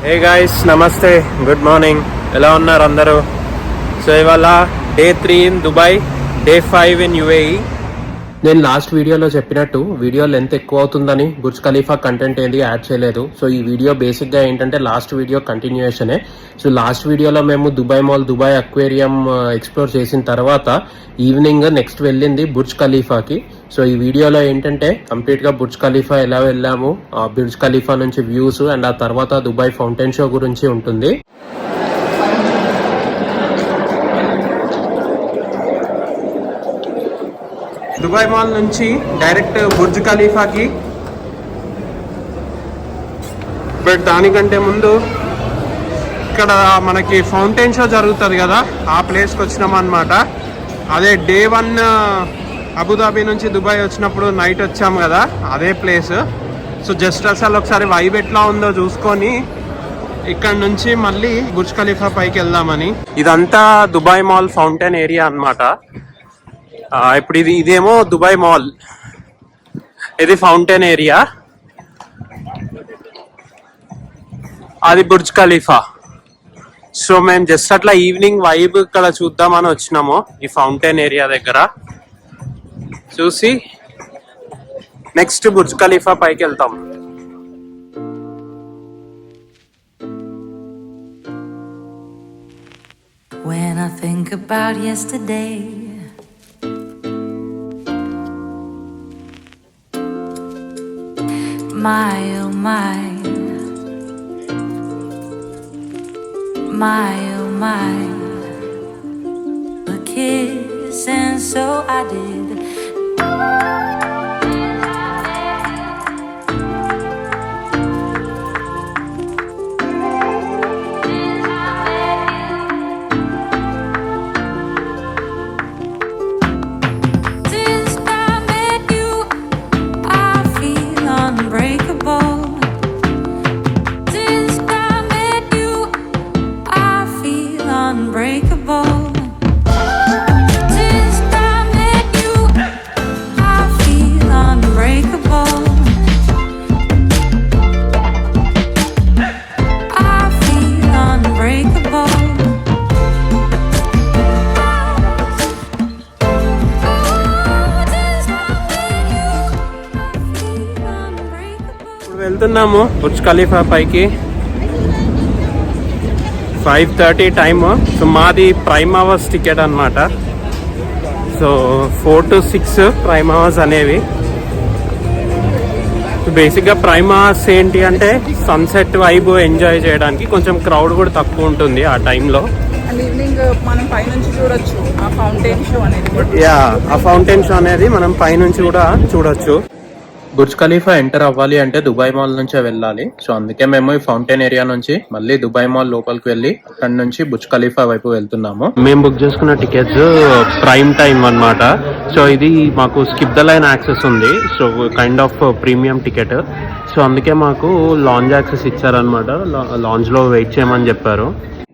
Hey guys, నమస్తే, good morning. ఎలా ఉన్నారు అందరూ? సో ఇవాళ day 3 in Dubai, day 5 in UAE. నేను లాస్ట్ వీడియోలో చెప్పినట్టు వీడియో లెంత్ ఎక్కువ అవుతుందని బుర్జ్ ఖలీఫా కంటెంట్ ఏది యాడ్ చేయలేదు. సో ఈ వీడియో బేసిక్గా ఏంటంటే లాస్ట్ వీడియో కంటిన్యూయేషనే. సో లాస్ట్ వీడియోలో మేము Dubai mall, Dubai aquarium explore చేసిన తర్వాత ఈవినింగ్ నెక్స్ట్ వెళ్ళింది బుర్జ్ ఖలీఫాకి. సో ఈ వీడియోలో ఏంటంటే కంప్లీట్గా బుర్జ్ ఖలీఫా ఎలా వెళ్ళాము, బుర్జ్ ఖలీఫా నుంచి వ్యూస్ అండ్ ఆ తర్వాత దుబాయ్ ఫౌంటైన్ షో గురించి ఉంటుంది. దుబాయ్ మాల్ నుంచి డైరెక్ట్ బుర్జ్ ఖలీఫాకి. బట్ దానికంటే ముందు ఇక్కడ మనకి ఫౌంటైన్ షో జరుగుతుంది కదా, ఆ ప్లేస్కి వచ్చినాం అనమాట. అదే డే 1 అబుదాబి నుంచి దుబాయ్ వచ్చినప్పుడు నైట్ వచ్చాము కదా, అదే ప్లేస్. సో జస్ట్ అసలు ఒకసారి వైబ్ ఎట్లా ఉందో చూసుకొని ఇక్కడ నుంచి మళ్ళీ బుర్జ్ ఖలీఫా పైకి వెళ్దామని. ఇదంతా దుబాయ్ మాల్ ఫౌంటైన్ ఏరియా అనమాట. ఇప్పుడు ఇదేమో దుబాయ్ మాల్, ఇది ఫౌంటైన్ ఏరియా, అది బుర్జ్ ఖలీఫా. సో మేము జస్ట్ అట్లా ఈవినింగ్ వైబ్ ఇక్కడ చూద్దామని వచ్చినాము ఈ ఫౌంటైన్ ఏరియా దగ్గర. చూసి నెక్స్ట్ బుర్జ్ ఖలీఫా పైకి వెళ్తాం. When I think about yesterday, my oh my, my oh my, a kiss and so I did. వెళ్తున్నాము బుర్జ్ ఖలీఫా పైకి. 5:30 టైమ్. సో మాది ప్రైమ్ అవర్స్ టికెట్ అనమాట. సో 4 to 6 ప్రైమ్ అవర్స్ అనేవి. బేసిక్గా prime hours ఏంటి అంటే సన్సెట్ వైబ్ ఎంజాయ్ చేయడానికి. కొంచెం క్రౌడ్ కూడా తక్కువ ఉంటుంది ఆ టైంలో. ఆ ఫౌంటైన్ షో అనేది మనం పైనుంచి కూడా చూడొచ్చు. బుర్జ్ ఖలీఫా ఎంటర్ అవ్వాలి అంటే దుబాయ్ మాల్ నుంచే వెళ్ళాలి. సో అందుకే మేము ఈ ఫౌంటైన్ ఏరియా నుంచి మళ్ళీ దుబాయ్ మాల్ లోపలికి వెళ్ళి అక్కడి నుంచి బుర్జ్ ఖలీఫా వైపు వెళ్తున్నాము. మేము బుక్ చేసుకున్న టికెట్స్ ప్రైమ్ టైమ్ అన్నమాట. సో ఇది మాకు స్కిప్ ద లైన్ యాక్సెస్ ఉంది. So kind of premium ticket. So అందుకే మాకు లాంజ్ యాక్సెస్ ఇచ్చారనమాట. లాంజ్ లో వెయిట్ చేయమని చెప్పారు.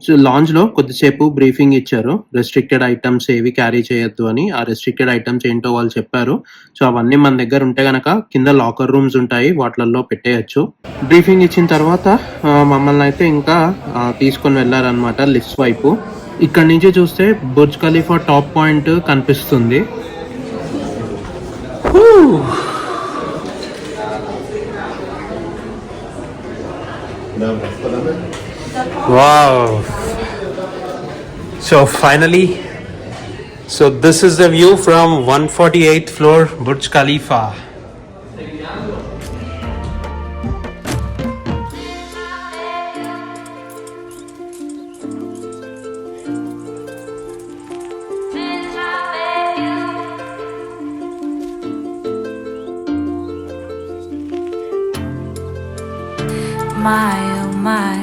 సో లాంజ్ లో కొద్దిసేపు బ్రీఫింగ్ ఇచ్చారు. రెస్ట్రిక్టెడ్ ఐటమ్స్ ఏవి క్యారీ చేయొద్దు అని. ఆ రెస్ట్రిక్టెడ్ ఐటమ్స్ ఏంటో వాళ్ళు చెప్పారు. సో అవన్నీ మన దగ్గర ఉంటే గనక కింద లాకర్ రూమ్స్ ఉంటాయి, వాటిలలో పెట్టేయచ్చు. బ్రీఫింగ్ ఇచ్చిన తర్వాత మమ్మల్ని అయితే ఇంకా తీసుకొని వెళ్ళారనమాట లిఫ్ట్స్ వైపు. ఇక్కడ నుంచి చూస్తే బుర్జ్ ఖలీఫా టాప్ పాయింట్ కనిపిస్తుంది. Wow. So finally, this is the view from 148th floor Burj Khalifa. My oh my,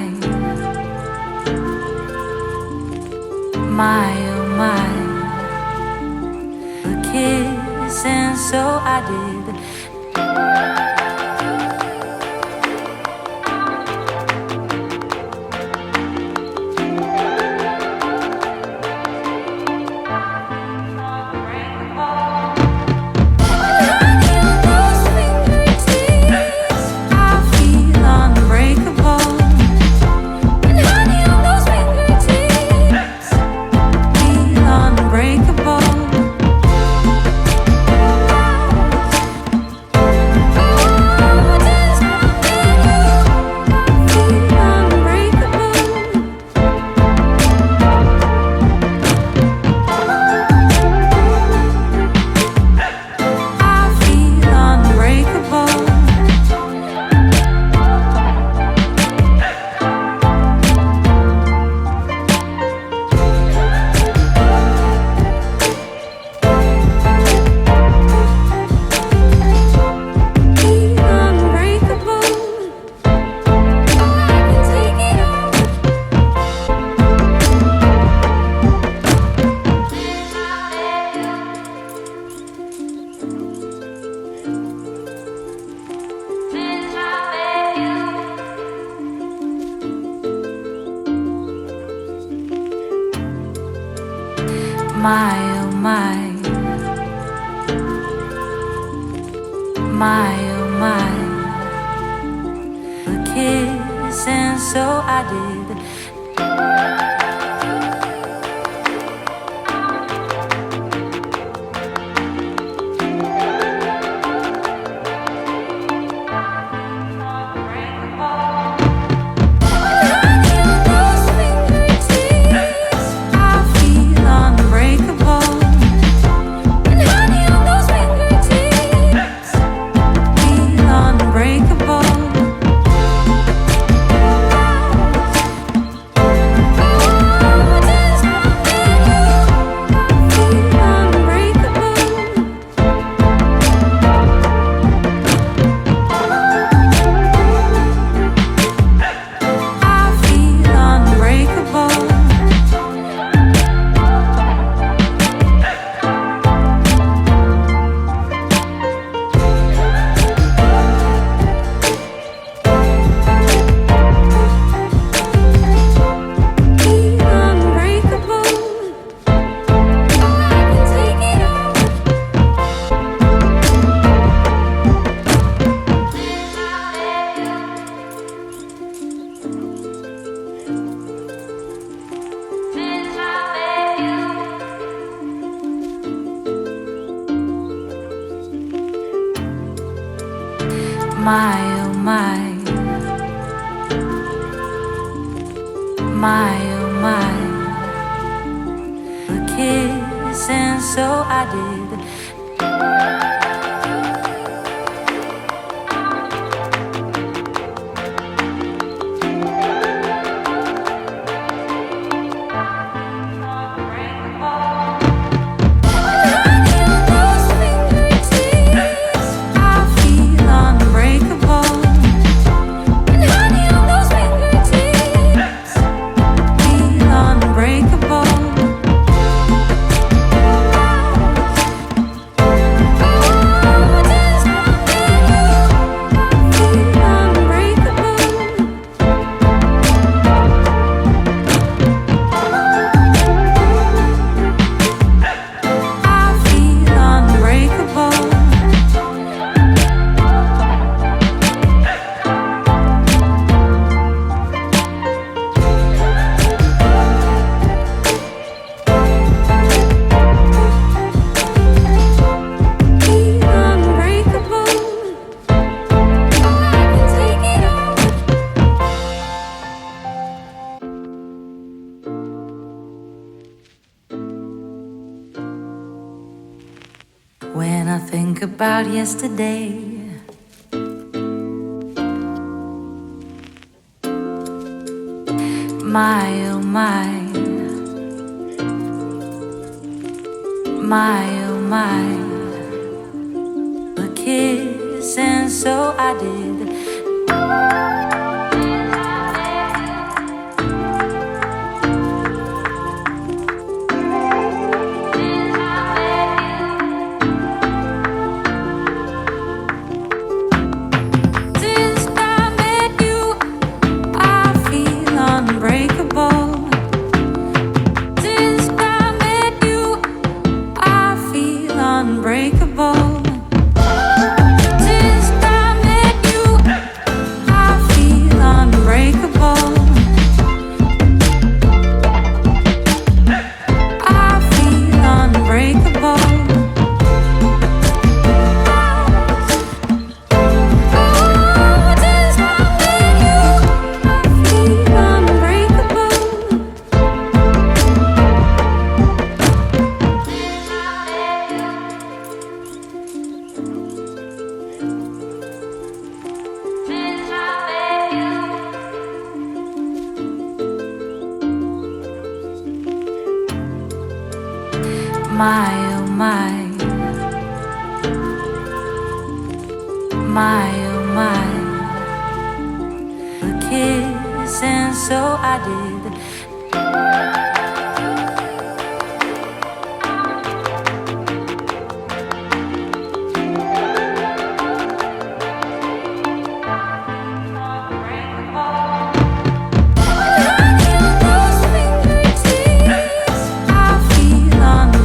my oh my, a kiss and so I did. My oh my, a kiss, and so I did. My oh my, a kiss, and so I did. When I think about yesterday, my oh my, a kiss, and so I did. My oh my, a kiss, and so I did. I feel on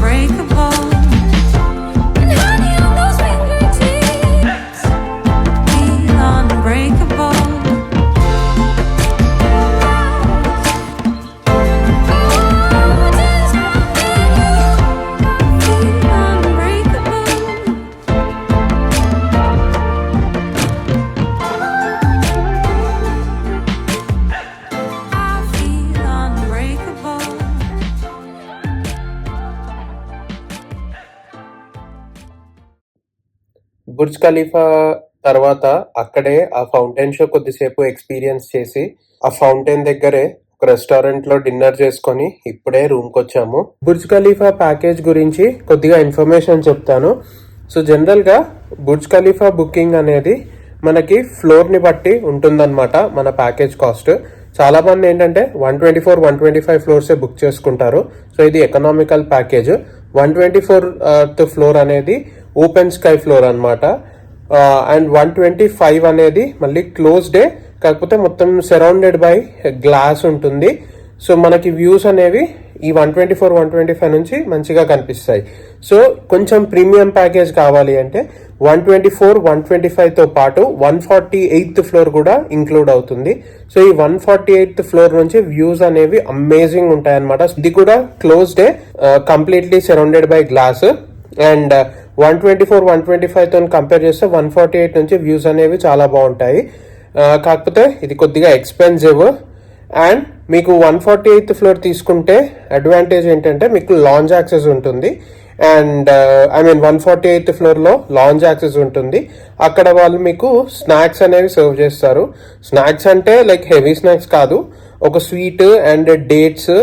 Burj Khalifa తర్వాత అక్కడే ఆ fountain show కొద్దిసేపు experience చేసి ఆ fountain దగ్గరే ఒక restaurant లో dinner చేసుకొని ఇప్పుడే రూమ్ కి వచ్చాము. బుర్జ్ ఖలీఫా ప్యాకేజ్ గురించి కొద్దిగా ఇన్ఫర్మేషన్ చెప్తాను. సో జనరల్ గా బుర్జ్ ఖలీఫా బుకింగ్ అనేది మనకి ఫ్లోర్ ని బట్టి ఉంటుందన్నమాట మన ప్యాకేజ్ కాస్ట్. చాలా మంది ఏంటంటే 124, 125 ఫ్లోర్సే బుక్ చేసుకుంటారు. సో ఇది ఎకనామికల్ ప్యాకేజ్. 124th ఫ్లోర్ అనేది ఓపెన్ స్కై ఫ్లోర్ అన్నమాట. అండ్ 125 అనేది మళ్ళీ క్లోజ్ డే, కాకపోతే మొత్తం సరౌండెడ్ బై గ్లాస్ ఉంటుంది. సో మనకి వ్యూస్ అనేవి ఈ 124, 125 నుంచి మంచిగా కనిపిస్తాయి. సో కొంచెం ప్రీమియం ప్యాకేజ్ కావాలి అంటే 124, 125తో పాటు 148th ఫ్లోర్ కూడా ఇంక్లూడ్ అవుతుంది. సో ఈ 148th ఫ్లోర్ నుంచి వ్యూస్ అనేవి అమేజింగ్ ఉంటాయి అన్నమాట. ఇది కూడా closed, completely surrounded by glass. And 124, 125తో కంపేర్ చేస్తే 148 నుంచి వ్యూస్ అనేవి చాలా బాగుంటాయి. కాకపోతే ఇది కొద్దిగా ఎక్స్పెన్సివ్. అండ్ మీకు 148th ఫ్లోర్ తీసుకుంటే అడ్వాంటేజ్ ఏంటంటే మీకు లాంజ్ యాక్సెస్ ఉంటుంది. అండ్ 148th ఫ్లోర్ లో లాంజ్ యాక్సెస్ ఉంటుంది. అక్కడ వాళ్ళు మీకు స్నాక్స్ అనేవి సర్వ్ చేస్తారు. స్నాక్స్ అంటే లైక్ హెవీ స్నాక్స్ కాదు, ఒక sweet and dates,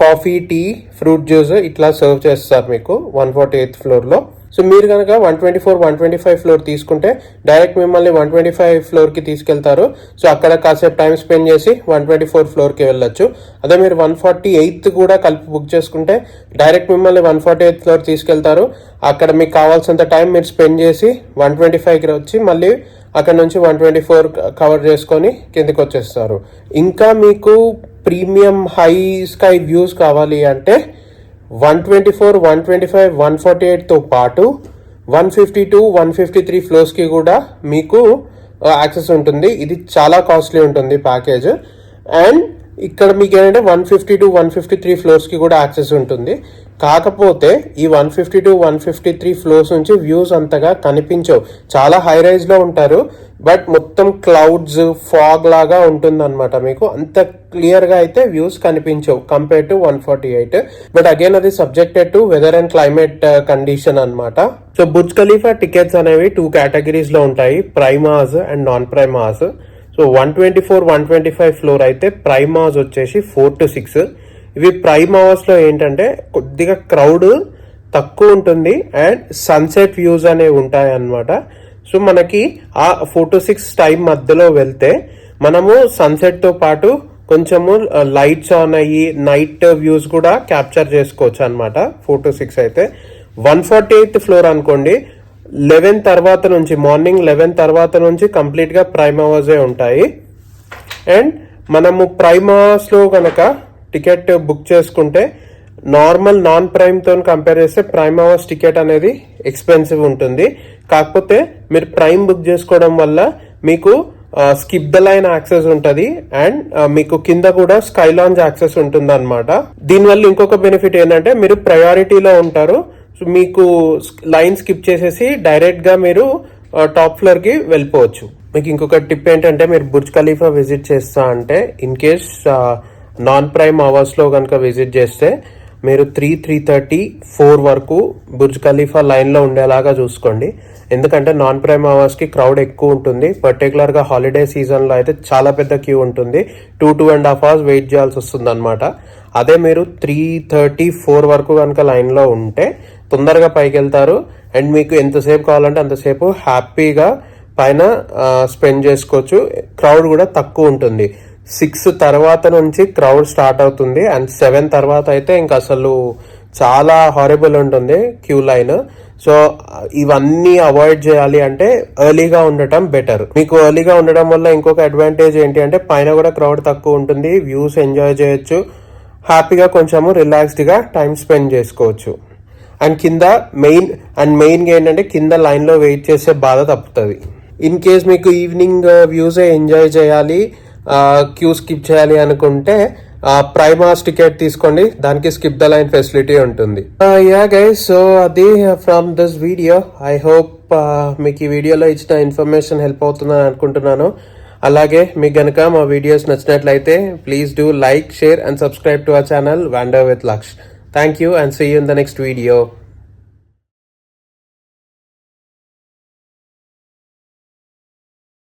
coffee, tea, fruit juice ఇట్లా సర్వ్ చేస్తారు మీకు 148th ఫ్లోర్ లో. సో మీరు కనుక 124, 125 ఫ్లోర్ తీసుకుంటే డైరెక్ట్ మిమ్మల్ని 125 ఫ్లోర్ కి తీసుకెళ్తారు. సో అక్కడ కాసేపు టైం స్పెండ్ చేసి 124 ఫ్లోర్ కి వెళ్ళొచ్చు. అదే మీరు 148th కూడా కలిపి బుక్ చేసుకుంటే డైరెక్ట్ మిమ్మల్ని 148th ఫ్లోర్ తీసుకెళ్తారు. అక్కడ మీకు కావాల్సినంత టైం మీరు స్పెండ్ చేసి 125కి వచ్చి మళ్ళీ అక్కడ నుంచి 124 కవర్ చేసుకొని కిందకి వచ్చేస్తారు. ఇంకా మీకు ప్రీమియం హై స్కై వ్యూస్ కావాలి అంటే 124, 125, 148తో పాటు 152, 153 ఫ్లోర్స్ కి కూడా మీకు యాక్సెస్ ఉంటుంది. ఇది చాలా కాస్ట్లీ ఉంటుంది ప్యాకేజ్. అండ్ ఇక్కడ మీకు ఏంటంటే 152, 153 ఫ్లోర్స్ కి కూడా యాక్సెస్ ఉంటుంది. కాకపోతే ఈ 152, 153 ఫ్లోర్స్ నుంచి వ్యూస్ అంతగా కనిపించవు. చాలా హై రైజ్ లో ఉంటారు, బట్ మొత్తం క్లౌడ్స్, ఫాగ్ లాగా ఉంటుంది అనమాట. మీకు అంత క్లియర్ గా అయితే వ్యూస్ కనిపించవు కంపేర్ టు 148. బట్ అగైన్ అది subjected to weather and climate condition అనమాట. సో బుర్జ్ ఖలీఫా టికెట్స్ అనేవి 2 కేటగిరీస్ లో ఉంటాయి, prime hours and non prime hours. So 124, 125 floor అయితే ప్రైమ్ అవర్స్ వచ్చేసి 4 to 6. ఇవి ప్రైమ్ అవర్స్ లో ఏంటంటే కొద్దిగా క్రౌడ్ తక్కువ ఉంటుంది అండ్ సన్సెట్ వ్యూస్ అనేవి ఉంటాయి అన్నమాట. సో మనకి ఆ 4 to 6 టైం మధ్యలో వెళ్తే మనము సన్సెట్ తో పాటు కొంచెము లైట్స్ ఆన్ అయ్యి నైట్ వ్యూస్ కూడా క్యాప్చర్ చేసుకోవచ్చు అనమాట 4 to 6 అయితే. 148th ఫ్లోర్ అనుకోండి, 11 తర్వాత నుంచి, మార్నింగ్ 11 తర్వాత నుంచి కంప్లీట్ గా ప్రైమ్ అవర్సే ఉంటాయి. అండ్ మనము ప్రైమ్ అవర్స్ లో కనుక టికెట్ బుక్ చేసుకుంటే నార్మల్ నాన్ ప్రైమ్ తో కంపేర్ చేస్తే ప్రైమ్ అవర్స్ టికెట్ అనేది ఎక్స్పెన్సివ్ ఉంటుంది. కాకపోతే మీరు ప్రైమ్ బుక్ చేసుకోవడం వల్ల మీకు స్కిప్ ద లైన్ యాక్సెస్ ఉంటుంది అండ్ మీకు కింద కూడా స్కై లాంజ్ యాక్సెస్ ఉంటుంది అనమాట. దీనివల్ల ఇంకొక బెనిఫిట్ ఏంటంటే మీరు ప్రయారిటీలో ఉంటారు. సో మీకు లైన్ స్కిప్ చేసేసి డైరెక్ట్ గా మీరు టాప్ ఫ్లోర్ కి వెళ్ళిపోవచ్చు. మీకు ఇంకొక టిప్ ఏంటంటే మీరు బుర్జ్ ఖలీఫా విజిట్ చేస్తా అంటే in case non prime hours లో కనుక విజిట్ చేస్తే మీరు 3, 3:30, 4 వరకు బుర్జ్ ఖలీఫా లైన్ లో ఉండేలాగా చూసుకోండి. ఎందుకంటే నాన్ ప్రైమ్ అవర్స్ కి క్రౌడ్ ఎక్కువ ఉంటుంది. పర్టికులర్ గా హాలిడే సీజన్ లో అయితే చాలా పెద్ద క్యూ ఉంటుంది. 2.5 hours వెయిట్ చేయాల్సి వస్తుంది అనమాట. అదే మీరు 3:30, 4 వరకు కనుక లైన్ లో ఉంటే తొందరగా పైకి వెళ్తారు అండ్ మీకు ఎంతసేపు కావాలంటే అంతసేపు హ్యాపీగా పైన స్పెండ్ చేసుకోవచ్చు. క్రౌడ్ కూడా తక్కువ ఉంటుంది. 6 తర్వాత నుంచి క్రౌడ్ స్టార్ట్ అవుతుంది అండ్ 7 తర్వాత అయితే ఇంకా అసలు చాలా హారబుల్ ఉంటుంది క్యూ లైన్. సో ఇవన్నీ అవాయిడ్ చేయాలి అంటే ఎర్లీగా ఉండటం బెటర్. మీకు ఎర్లీగా ఉండడం వల్ల ఇంకొక అడ్వాంటేజ్ ఏంటి అంటే పైన కూడా క్రౌడ్ తక్కువ ఉంటుంది, వ్యూస్ ఎంజాయ్ చేయొచ్చు, హ్యాపీగా కొంచెము రిలాక్స్డ్ గా టైం స్పెండ్ చేసుకోవచ్చు. అండ్ కింద మెయిన్గా ఏంటంటే కింద లైన్ లో వెయిట్ చేసే బాధ తప్పుతుంది. ఇన్ కేస్ మీకు ఈవినింగ్ వ్యూస్ ఎంజాయ్ చేయాలి, క్యూ స్కిప్ చేయాలి అనుకుంటే ప్రైమ్ అవర్స్ టికెట్ తీసుకోండి, దానికి స్కిప్ ద లైన్ ఫెసిలిటీ ఉంటుంది. యా గైస్, సో అది from this video. I hope మీకు ఈ వీడియోలో ఇచ్చిన ఇన్ఫర్మేషన్ హెల్ప్ అవుతుందని అనుకుంటున్నాను. అలాగే మీకు గనక మా వీడియోస్ నచ్చినట్లయితే please do like, share and subscribe to our channel Wander with Laksh. Thank you and see you in the next video.